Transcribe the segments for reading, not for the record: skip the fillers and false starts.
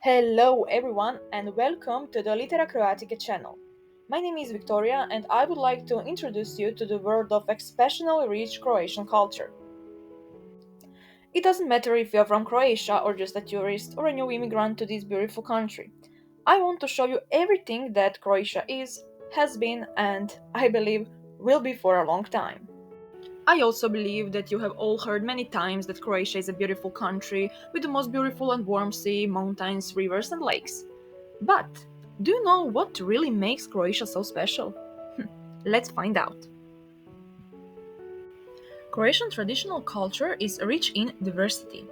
Hello everyone and welcome to the Litera Croatica channel. My name is Victoria and I would like to introduce you to the world of exceptionally rich Croatian culture. It doesn't matter if you're from Croatia or just a tourist or a new immigrant to this beautiful country. I want to show you everything that Croatia is, has been, and I believe will be for a long time. I also believe that you have all heard many times that Croatia is a beautiful country with the most beautiful and warm sea, mountains, rivers, and lakes. But do you know what really makes Croatia so special? Let's find out. Croatian traditional culture is rich in diversity.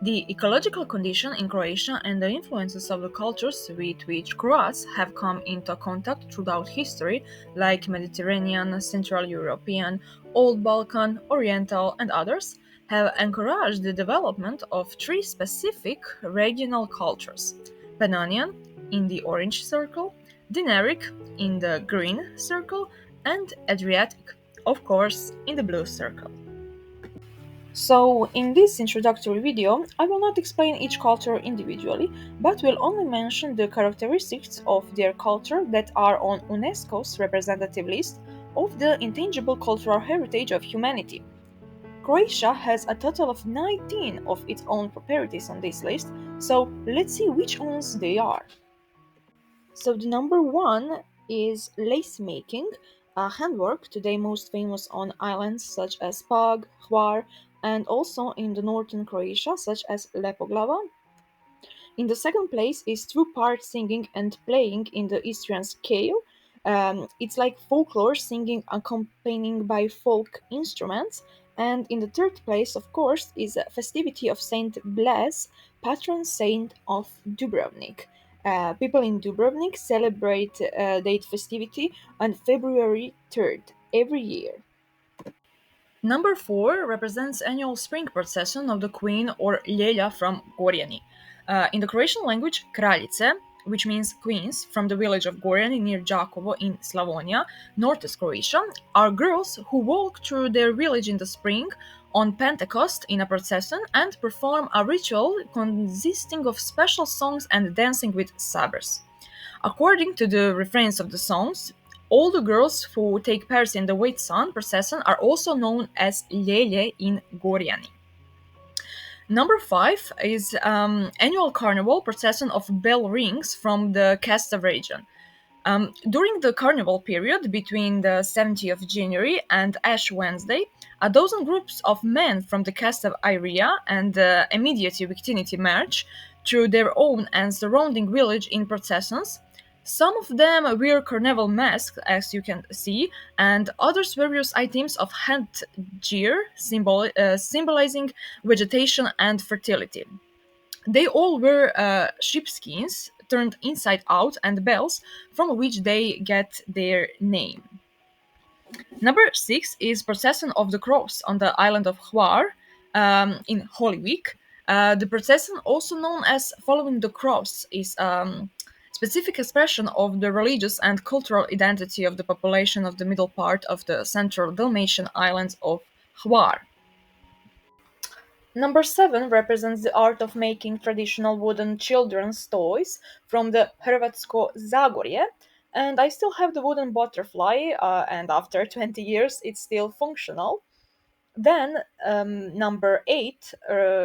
The ecological condition in Croatia and the influences of the cultures with which Croats have come into contact throughout history, like Mediterranean, Central European, Old Balkan, Oriental, and others, have encouraged the development of three specific regional cultures: Pannonian in the orange circle, Dinaric in the green circle, and Adriatic, of course, in the blue circle. So, in this introductory video, I will not explain each culture individually, but will only mention the characteristics of their culture that are on UNESCO's representative list of the intangible cultural heritage of humanity. Croatia has a total of 19 of its own properties on this list, so let's see which ones they are. So the number one is lace making, a handwork today most famous on islands such as Pag, Hvar, and also in the northern Croatia such as Lepoglava. In the second place is two-part singing and playing in the Eastern scale. It's like folklore singing accompanied by folk instruments. And in the third place, of course, is a festivity of Saint Blaise, patron saint of Dubrovnik. People in Dubrovnik celebrate that festivity on February 3rd every year. Number 4 represents annual spring procession of the queen or Ljelja from Gorjani. In the Croatian language, kraljice, which means queens, from the village of Gorjani near Đakovo in Slavonia, northeast Croatia, are girls who walk through their village in the spring on Pentecost in a procession and perform a ritual consisting of special songs and dancing with sabers. According to the refrains of the songs, all the girls who take part in the White Sun procession are also known as Ljelje in Gorjani. Number 5 is annual carnival procession of bell rings from the Kastav region. During the carnival period between the 17th of January and Ash Wednesday, a dozen groups of men from the Kastav area and the immediate vicinity march through their own and surrounding village in processions. Some of them wear carnival masks, as you can see, and others various items of headgear symbolizing vegetation and fertility. They all wear sheepskins turned inside out and bells from which they get their name. Number 6 is procession of the cross on the island of Hvar in Holy Week. The procession, also known as following the cross, is specific expression of the religious and cultural identity of the population of the middle part of the central Dalmatian islands of Hvar. Number 7 represents the art of making traditional wooden children's toys from the Hrvatsko Zagorje, and I still have the wooden butterfly, and after 20 years it's still functional. Then number 8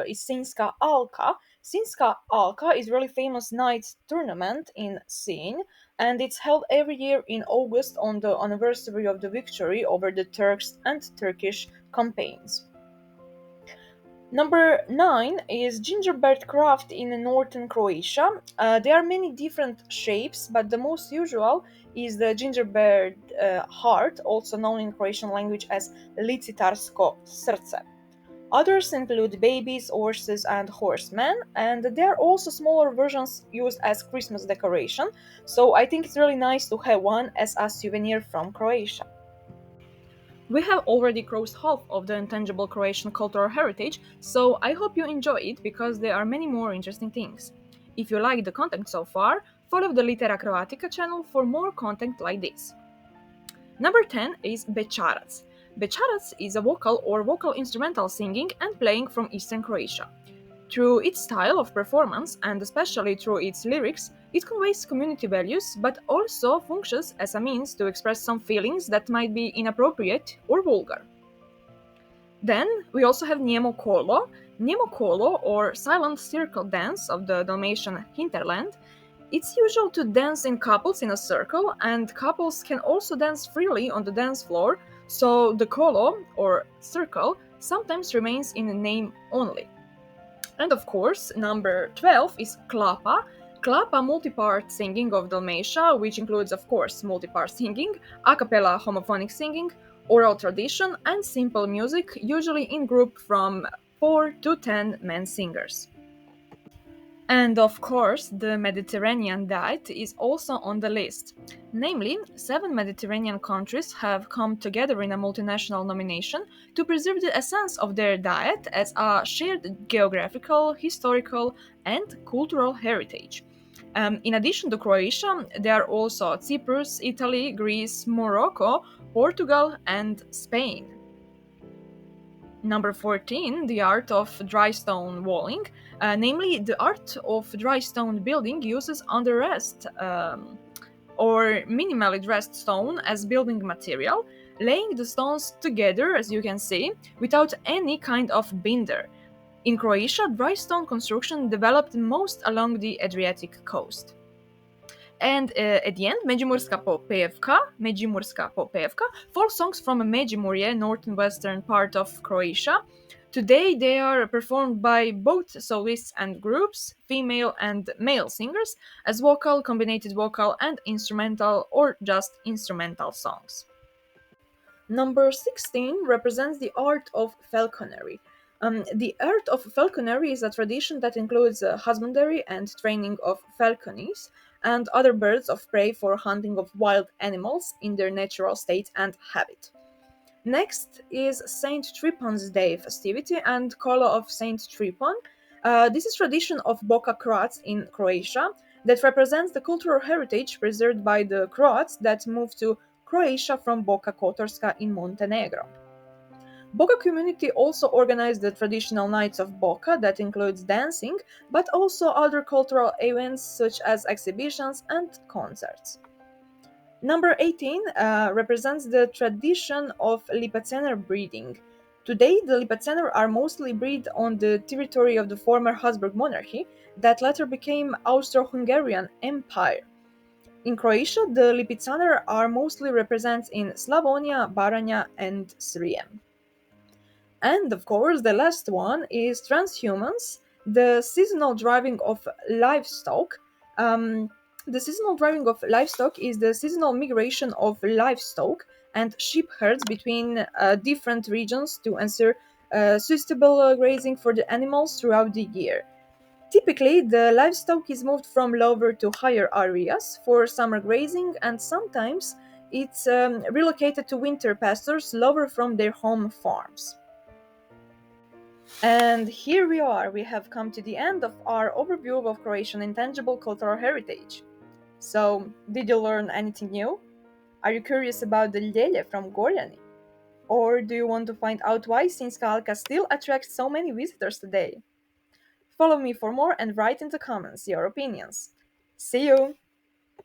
is Sinjska Alka. Sinjska Alka is really famous night tournament in Sin, and it's held every year in August on the anniversary of the victory over the Turks and Turkish campaigns. Number 9 is gingerbread craft in northern Croatia. There are many different shapes, but the most usual is the gingerbread heart, also known in Croatian language as licitarsko srce. Others include babies, horses, and horsemen, and there are also smaller versions used as Christmas decoration, so I think it's really nice to have one as a souvenir from Croatia. We have already crossed half of the intangible Croatian cultural heritage, so I hope you enjoy it because there are many more interesting things. If you like the content so far, follow the Litera Croatica channel for more content like this. Number 10 is Bečarac. Bečarac is a vocal or vocal instrumental singing and playing from eastern Croatia. Through its style of performance and especially through its lyrics, it conveys community values but also functions as a means to express some feelings that might be inappropriate or vulgar. Then we also have Niemo Kolo. Niemo Kolo, or silent circle dance of the Dalmatian hinterland. It's usual to dance in couples in a circle, and couples can also dance freely on the dance floor, so the kolo, or circle, sometimes remains in name only. And of course, number 12 is Klapa. Klapa multi-part singing of Dalmatia, which includes, of course, multi-part singing, a cappella homophonic singing, oral tradition, and simple music, usually in group from 4 to 10 men singers. And of course, the Mediterranean diet is also on the list. Namely, 7 Mediterranean countries have come together in a multinational nomination to preserve the essence of their diet as a shared geographical, historical, and cultural heritage. In addition to Croatia, there are also Cyprus, Italy, Greece, Morocco, Portugal, and Spain. Number 14, the art of dry stone walling. Namely, the art of dry stone building uses underrest or minimally dressed stone as building material, laying the stones together, as you can see, without any kind of binder. In Croatia, dry stone construction developed most along the Adriatic coast. And at the end, Međimurska popevka, folk songs from Međimurje, northwestern part of Croatia. Today, they are performed by both soloists and groups, female and male singers, as vocal, combined vocal, and instrumental or just instrumental songs. Number 16 represents the art of falconry. The art of falconry is a tradition that includes husbandry and training of falconies and other birds of prey for hunting of wild animals in their natural state and habit. Next is Saint Tripon's Day festivity and Kolo of Saint Tripon. This is tradition of Boka Croats in Croatia that represents the cultural heritage preserved by the Croats that moved to Croatia from Boka Kotorska in Montenegro. Boka community also organized the traditional nights of Boka that includes dancing, but also other cultural events such as exhibitions and concerts. Number 18 represents the tradition of Lipacener breeding. Today, the Lipacener are mostly bred on the territory of the former Habsburg monarchy that later became Austro-Hungarian Empire. In Croatia, the Lipicaner are mostly represented in Slavonia, Baranja, and Srijem. And of course, the last one is transhumans, the seasonal driving of livestock. Um, the seasonal driving of livestock is the seasonal migration of livestock and sheep herds between different regions to ensure suitable grazing for the animals throughout the year. Typically, the livestock is moved from lower to higher areas for summer grazing, and sometimes it's relocated to winter pastures lower from their home farms. And here we are, we have come to the end of our overview of Croatian intangible cultural heritage. So, did you learn anything new? Are you curious about the Ljelje from Gorjani? Or do you want to find out why Sinjska Alka still attracts so many visitors today? Follow me for more and write in the comments your opinions. See you!